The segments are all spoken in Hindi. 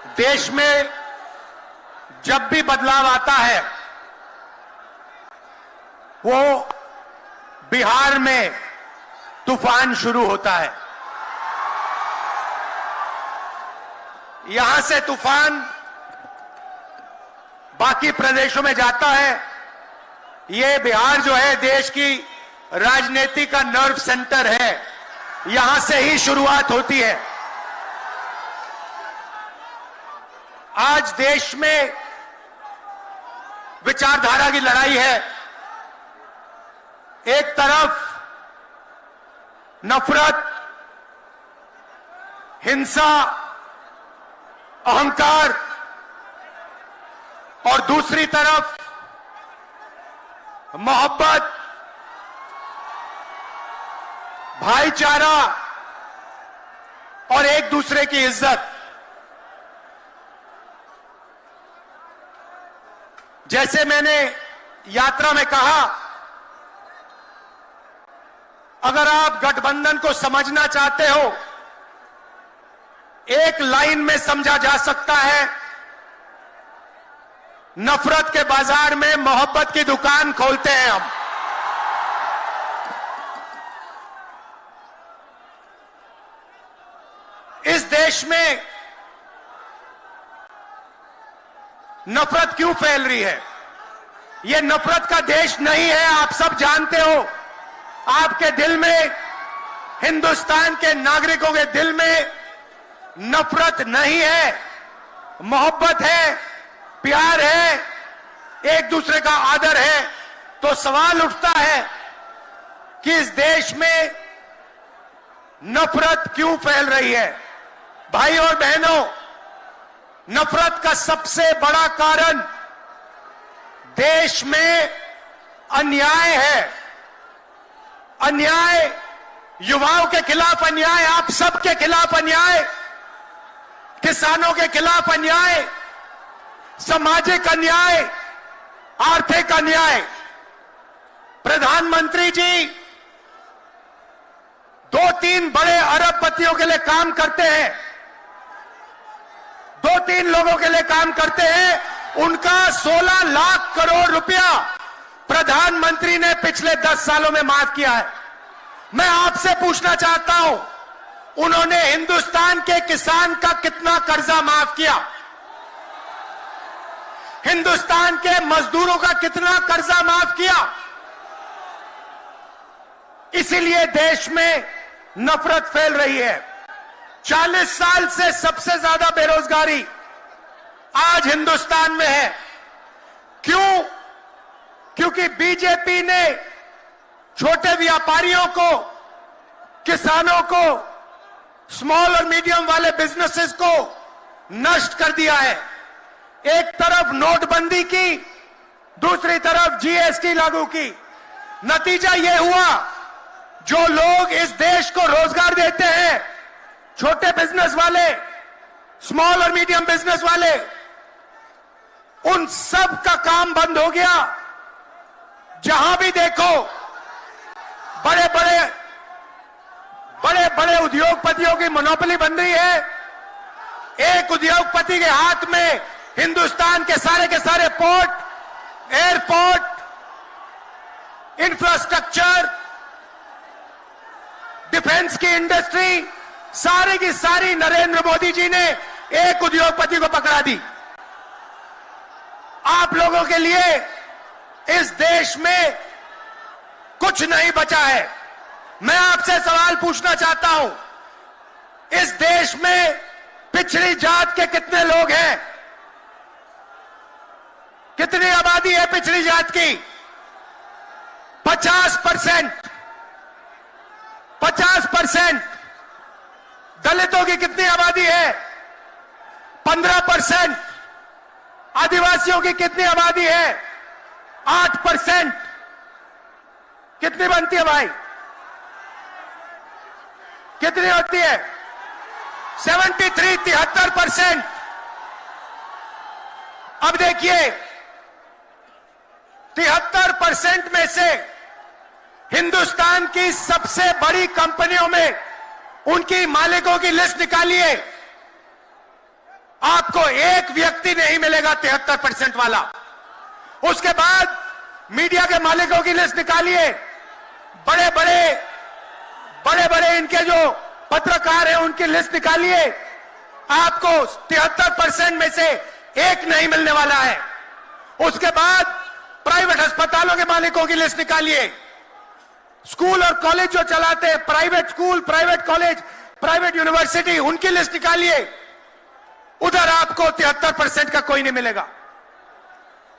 देश में जब भी बदलाव आता है वो बिहार में तूफान शुरू होता है। यहां से तूफान बाकी प्रदेशों में जाता है। ये बिहार जो है देश की राजनीति का नर्व सेंटर है, यहां से ही शुरुआत होती है। आज देश में विचारधारा की लड़ाई है। एक तरफ नफरत, हिंसा, अहंकार और दूसरी तरफ मोहब्बत, भाईचारा और एक दूसरे की इज्जत। जैसे मैंने यात्रा में कहा, अगर आप गठबंधन को समझना चाहते हो, एक लाइन में समझा जा सकता है, नफरत के बाजार में मोहब्बत की दुकान खोलते हैं हम। इस देश में नफरत क्यों फैल रही है? यह नफरत का देश नहीं है, आप सब जानते हो। आपके दिल में, हिंदुस्तान के नागरिकों के दिल में नफरत नहीं है, मोहब्बत है, प्यार है, एक दूसरे का आदर है। तो सवाल उठता है कि इस देश में नफरत क्यों फैल रही है? भाई और बहनों, नफरत का सबसे बड़ा कारण देश में अन्याय है। अन्याय, युवाओं के खिलाफ अन्याय, आप सबके खिलाफ अन्याय, किसानों के खिलाफ अन्याय, सामाजिक अन्याय, आर्थिक अन्याय। प्रधानमंत्री जी 2-3 बड़े अरबपतियों के लिए काम करते हैं, 2-3 लोगों के लिए काम करते हैं। उनका 16 लाख करोड़ रुपया प्रधानमंत्री ने पिछले 10 सालों में माफ किया है। मैं आपसे पूछना चाहता हूं, उन्होंने हिंदुस्तान के किसान का कितना कर्जा माफ किया? हिंदुस्तान के मजदूरों का कितना कर्जा माफ किया? इसीलिए देश में नफरत फैल रही है। 40 साल से सबसे ज्यादा बेरोजगारी आज हिंदुस्तान में है। क्यों? क्योंकि बीजेपी ने छोटे व्यापारियों को, किसानों को, स्मॉल और मीडियम वाले बिजनेसेस को नष्ट कर दिया है। एक तरफ नोटबंदी की, दूसरी तरफ जीएसटी लागू की। नतीजा यह हुआ, जो लोग इस देश को रोजगार देते हैं, छोटे बिजनेस वाले, स्मॉल और मीडियम बिजनेस वाले, उन सब का काम बंद हो गया। जहां भी देखो बड़े बड़े उद्योगपतियों की मोनोपोली बन रही है। एक उद्योगपति के हाथ में हिंदुस्तान के सारे पोर्ट, एयरपोर्ट, इंफ्रास्ट्रक्चर, डिफेंस की इंडस्ट्री, सारी की सारी नरेंद्र मोदी जी ने एक उद्योगपति को पकड़ा दी। आप लोगों के लिए इस देश में कुछ नहीं बचा है। मैं आपसे सवाल पूछना चाहता हूं, इस देश में पिछड़ी जात के कितने लोग हैं? कितनी आबादी है पिछड़ी जात की? 50%। 50%। दलितों की कितनी आबादी है? 15%। आदिवासियों की कितनी आबादी है? 8%। कितनी बनती है भाई? कितनी होती है? 73% अब देखिए 73% में से हिंदुस्तान की सबसे बड़ी कंपनियों में उनकी मालिकों की लिस्ट निकालिए। आपको एक व्यक्ति नहीं मिलेगा 73% वाला। उसके बाद मीडिया के मालिकों की लिस्ट निकालिए, बड़े बड़े इनके जो पत्रकार हैं उनकी लिस्ट निकालिए, आपको 73% में से एक नहीं मिलने वाला है। उसके बाद प्राइवेट अस्पतालों के मालिकों की लिस्ट निकालिए, स्कूल और कॉलेज जो चलाते हैं, private school, private college, private university, उनकी लिस्ट निकालिए, उधर आपको 73% का कोई नहीं मिलेगा।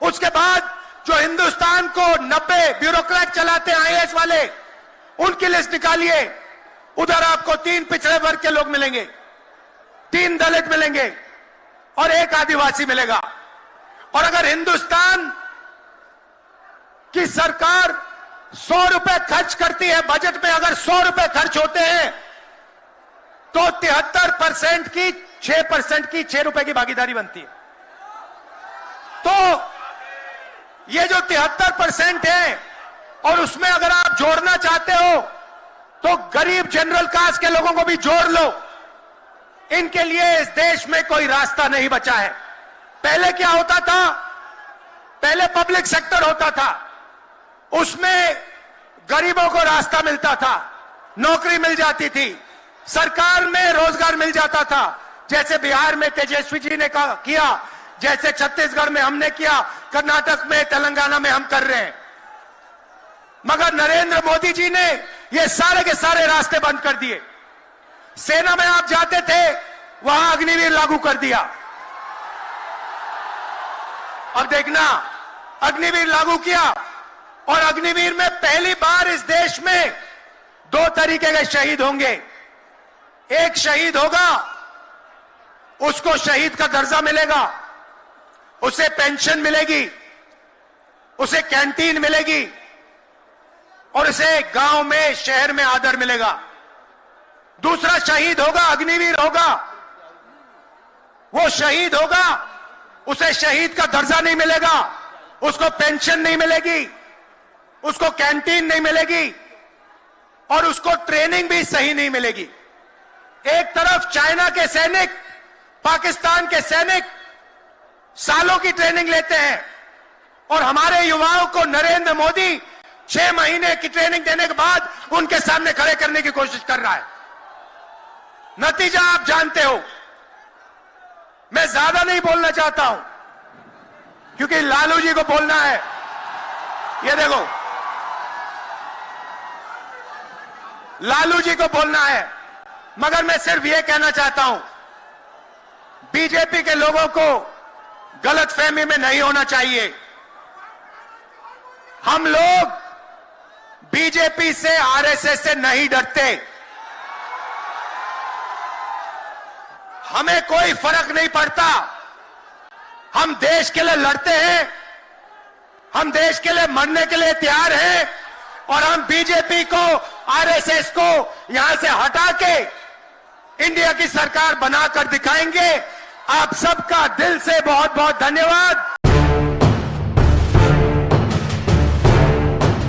उसके बाद जो हिंदुस्तान को 90 ब्यूरोक्रेट चलाते हैं आईएएस वाले, उनकी लिस्ट निकालिए, उधर आपको 3 पिछड़े वर्ग के लोग मिलेंगे, 3 दलित मिलेंगे और 1 आदिवासी मिलेगा। और अगर हिंदुस्तान की सरकार 100 रुपए खर्च करती है, बजट में अगर 100 रुपए खर्च होते हैं तो 73% की 6% की 6 रुपए की भागीदारी बनती है। तो ये जो 73% है और उसमें अगर आप जोड़ना चाहते हो तो गरीब जनरल कास्ट के लोगों को भी जोड़ लो। इनके लिए इस देश में कोई रास्ता नहीं बचा है। पहले क्या होता था? पहले पब्लिक सेक्टर होता था, उसमें गरीबों को रास्ता मिलता था, नौकरी मिल जाती थी, सरकार में रोजगार मिल जाता था, जैसे बिहार में तेजस्वी जी ने किया, जैसे छत्तीसगढ़ में हमने किया, कर्नाटक में, तेलंगाना में हम कर रहे हैं। मगर नरेंद्र मोदी जी ने ये सारे के सारे रास्ते बंद कर दिए। सेना में आप जाते थे, वहां अग्निवीर लागू कर दिया। अब देखना, अग्निवीर लागू किया और अग्निवीर में पहली बार इस देश में 2 तरीके के शहीद होंगे। एक शहीद होगा, उसको शहीद का दर्जा मिलेगा, उसे पेंशन मिलेगी, उसे कैंटीन मिलेगी और उसे गांव में, शहर में आदर मिलेगा। दूसरा शहीद होगा, अग्निवीर होगा, वो शहीद होगा, उसे शहीद का दर्जा नहीं मिलेगा, उसको पेंशन नहीं मिलेगी, उसको कैंटीन नहीं मिलेगी और उसको ट्रेनिंग भी सही नहीं मिलेगी। एक तरफ चाइना के सैनिक, पाकिस्तान के सैनिक सालों की ट्रेनिंग लेते हैं और हमारे युवाओं को नरेंद्र मोदी 6 महीने की ट्रेनिंग देने के बाद उनके सामने खड़े करने की कोशिश कर रहा है। नतीजा आप जानते हो। मैं ज्यादा नहीं बोलना चाहता हूं क्योंकि लालू जी को बोलना है। ये देखो, लालू जी को बोलना है, मगर मैं सिर्फ ये कहना चाहता हूं, बीजेपी के लोगों को गलतफहमी में नहीं होना चाहिए। हम लोग बीजेपी से, आरएसएस से नहीं डरते। हमें कोई फर्क नहीं पड़ता। हम देश के लिए लड़ते हैं, हम देश के लिए मरने के लिए तैयार हैं और हम बीजेपी को, आरएसएस को यहां से हटा के इंडिया की सरकार बनाकर दिखाएंगे। आप सबका दिल से बहुत बहुत धन्यवाद।